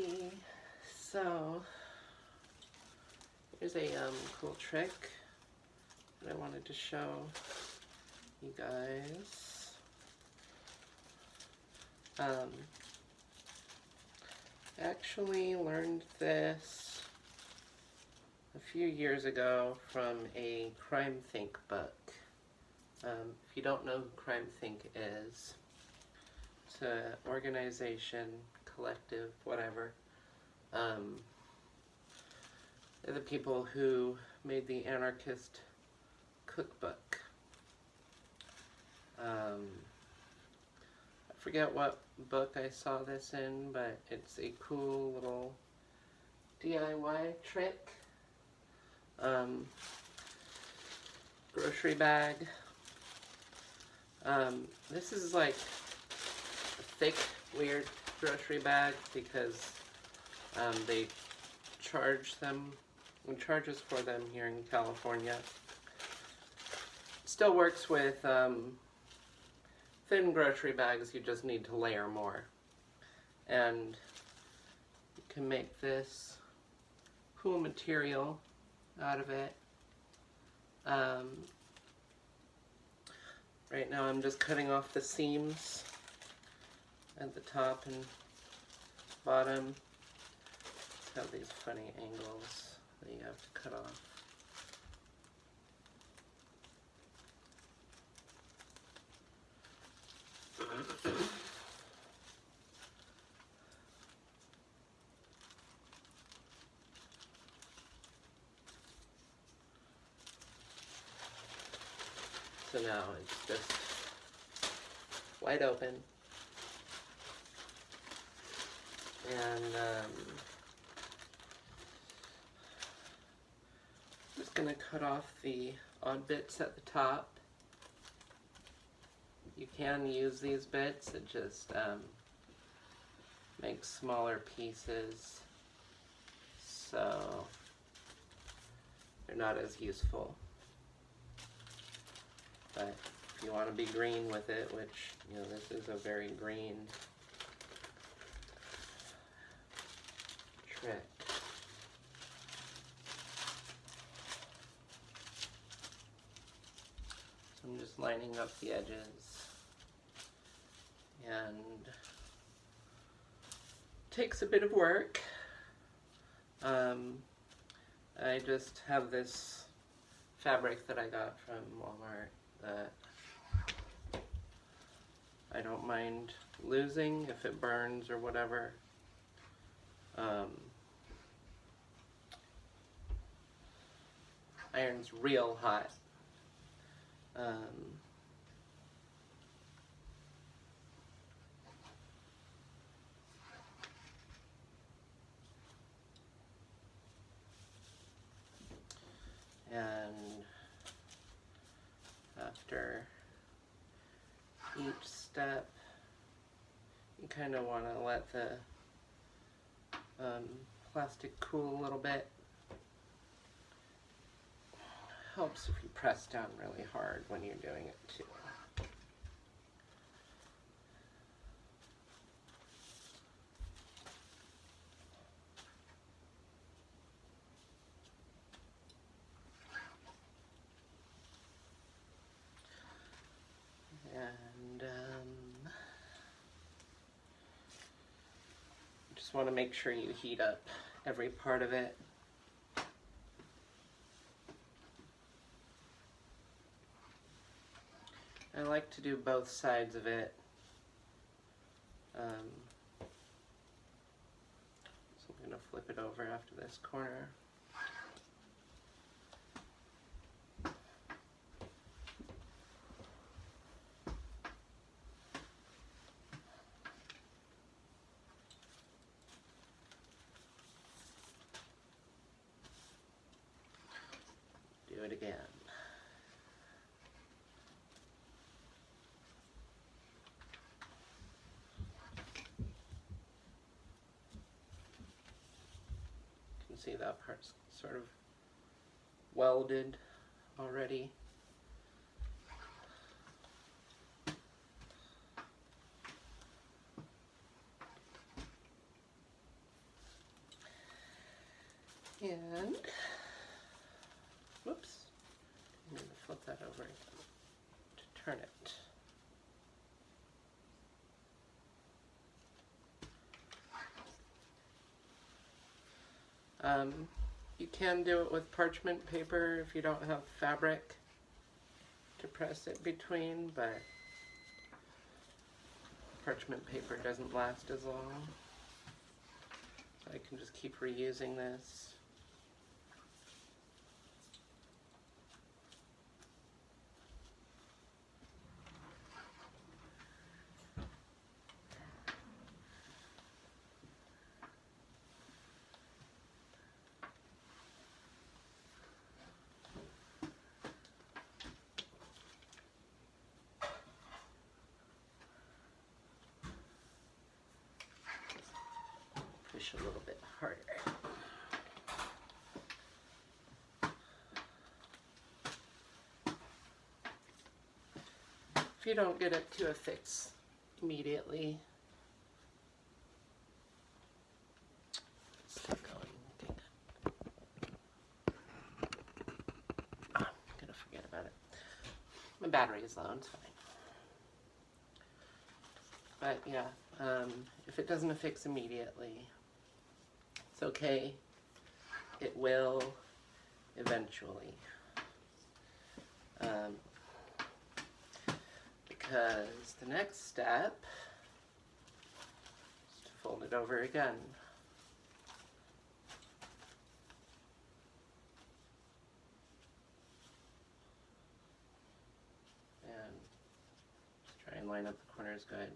Alrighty, so here's a cool trick that I wanted to show you guys. I actually learned this a few years ago from a CrimethInc book. If you don't know who CrimethInc is, it's an organization, collective, whatever. They're the people who made the anarchist cookbook. I forget what book I saw this in, but it's a cool little DIY trick. Grocery bag. This is like a thick, weird grocery bag because they charges for them here in California. Still works with thin grocery bags, you just need to layer more. And you can make this cool material out of it. Right now I'm just cutting off the seams at the top and bottom. It's got these funny angles that you have to cut off. So now it's just wide open, and just going to cut off the odd bits at the top. You can use these bits, it just makes smaller pieces, so they're not as useful. But if you want to be green with it, which, you know, this is a very green trick. So I'm just lining up the edges, and it takes a bit of work. I just have this fabric that I got from Walmart that I don't mind losing if it burns or whatever. Iron's real hot. And after each step, you kind of want to let the plastic cool a little bit. Helps if you press down really hard when you're doing it too. And just want to make sure you heat up every part of it. I like to do both sides of it. So I'm going to flip it over after this corner. Do it again. See, that part's sort of welded already. And, whoops, I'm going to flip that over to turn it. You can do it with parchment paper if you don't have fabric to press it between, but parchment paper doesn't last as long. So I can just keep reusing this. Push a little bit harder. If you don't get it to affix immediately, it's still going. Dang it. I'm gonna forget about it. My battery is low, it's fine. But yeah, if it doesn't affix immediately, it's okay. It will eventually. Because the next step is to fold it over again. And just try and line up the corners good.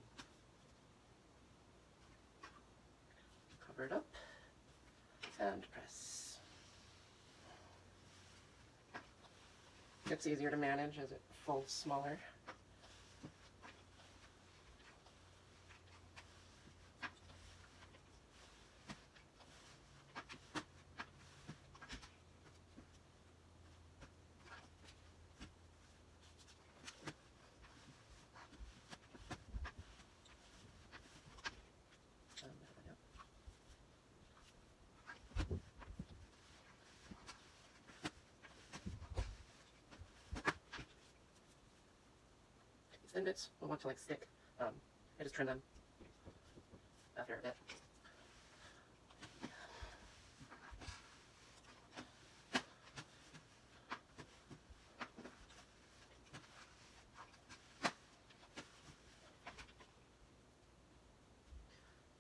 Cover it up and press. It's easier to manage as it folds smaller. Thin bits will want to like stick. I just trim them after a bit.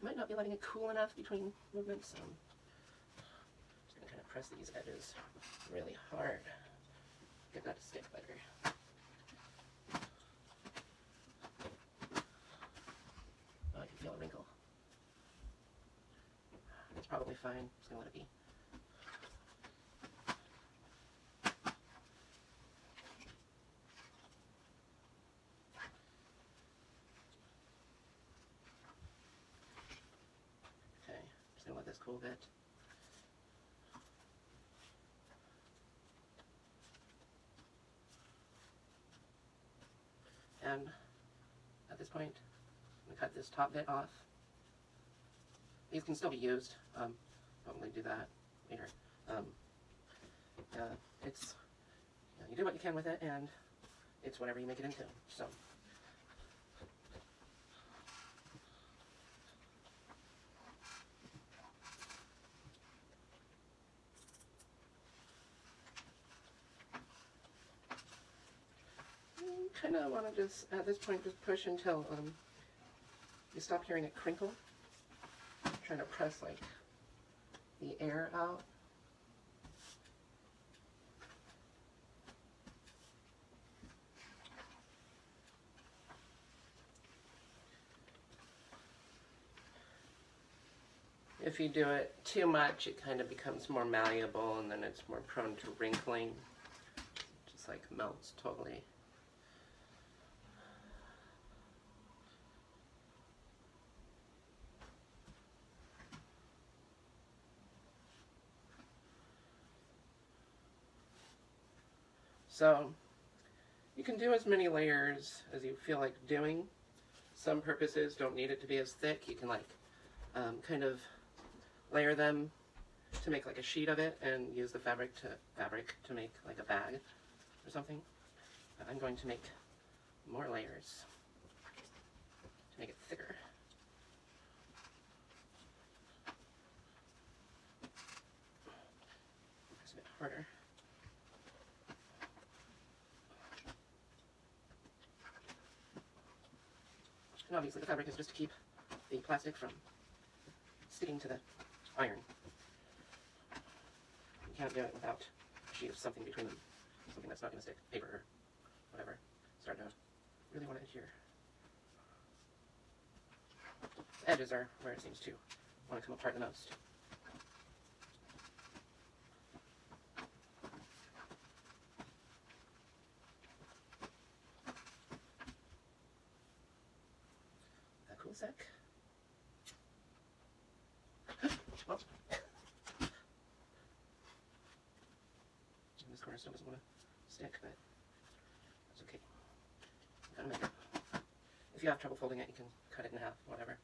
You might not be letting it cool enough between movements, so I'm just going to kind of press these edges really hard. Get that to stick better. Oh, I can feel a wrinkle. It's probably fine. I'm just going to let it be. Okay, just going to let this cool a bit. And at this point, I'm going to cut this top bit off. These can still be used. Probably do that later. It's, you know, you do what you can with it, and it's whatever you make it into. So. Kind of want to just, at this point, just push until you stop hearing it crinkle. I'm trying to press like the air out. If you do it too much, it kind of becomes more malleable, and then it's more prone to wrinkling. Just like melts totally. So you can do as many layers as you feel like doing. Some purposes don't need it to be as thick. You can like kind of layer them to make like a sheet of it and use the fabric to make like a bag or something. But I'm going to make more layers to make it thicker. It's a bit harder. And obviously the fabric is just to keep the plastic from sticking to the iron. You can't do it without a sheet of something between them. Something that's not going to stick, paper or whatever. Starting to really want to adhere. The edges are where it seems to want to come apart the most. A cool sec. Oh. This corner still doesn't want to stick, but that's okay. Gotta make it. If you have trouble folding it, you can cut it in half, whatever.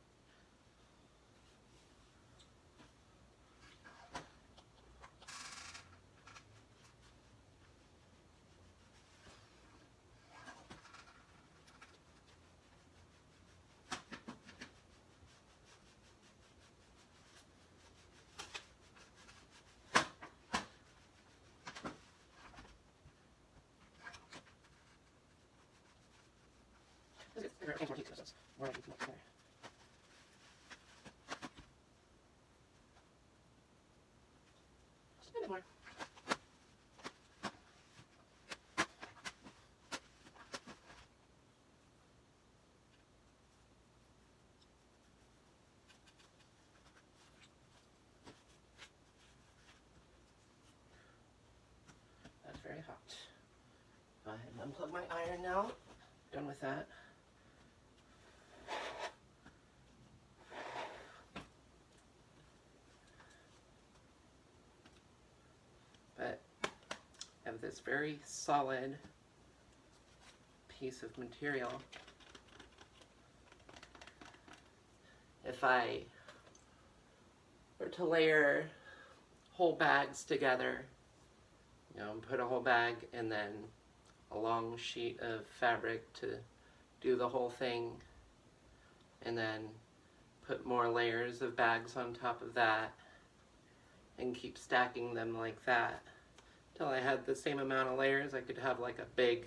There are more details. More like more there. Just a bit more. That's very hot. Go ahead and unplug my iron now. Done with that. But I have this very solid piece of material. If I were to layer whole bags together, you know, put a whole bag and then a long sheet of fabric to do the whole thing, and then put more layers of bags on top of that, and keep stacking them like that till I had the same amount of layers. I could have like a big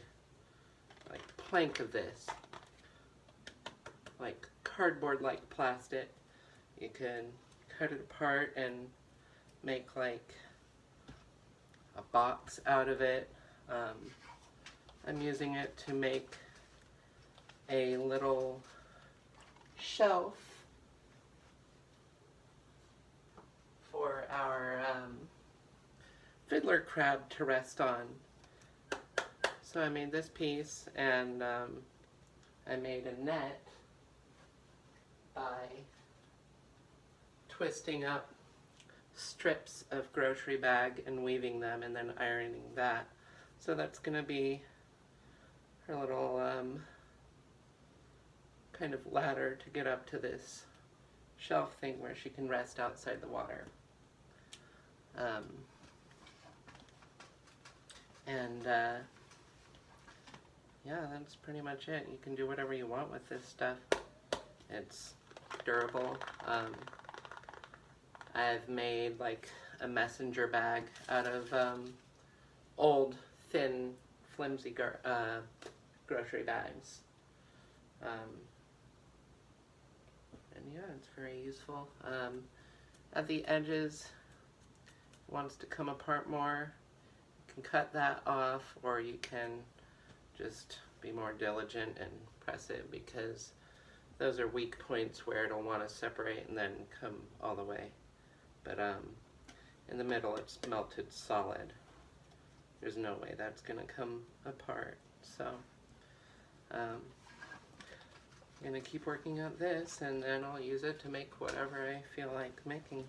like plank of this, like cardboard like plastic. You can cut it apart and make like a box out of it. I'm using it to make a little shelf for our fiddler crab to rest on. So I made this piece, and I made a net by twisting up strips of grocery bag and weaving them and then ironing that. So that's going to be her little kind of ladder to get up to this shelf thing where she can rest outside the water. Yeah, that's pretty much it. You can do whatever you want with this stuff. It's durable. I've made like a messenger bag out of old, thin, flimsy grocery bags. And yeah, it's very useful. At the edges, it wants to come apart more. You can cut that off, or you can just be more diligent and press it, because those are weak points where it'll want to separate and then come all the way. But in the middle, it's melted solid. There's no way that's going to come apart. So I'm going to keep working on this, and then I'll use it to make whatever I feel like making.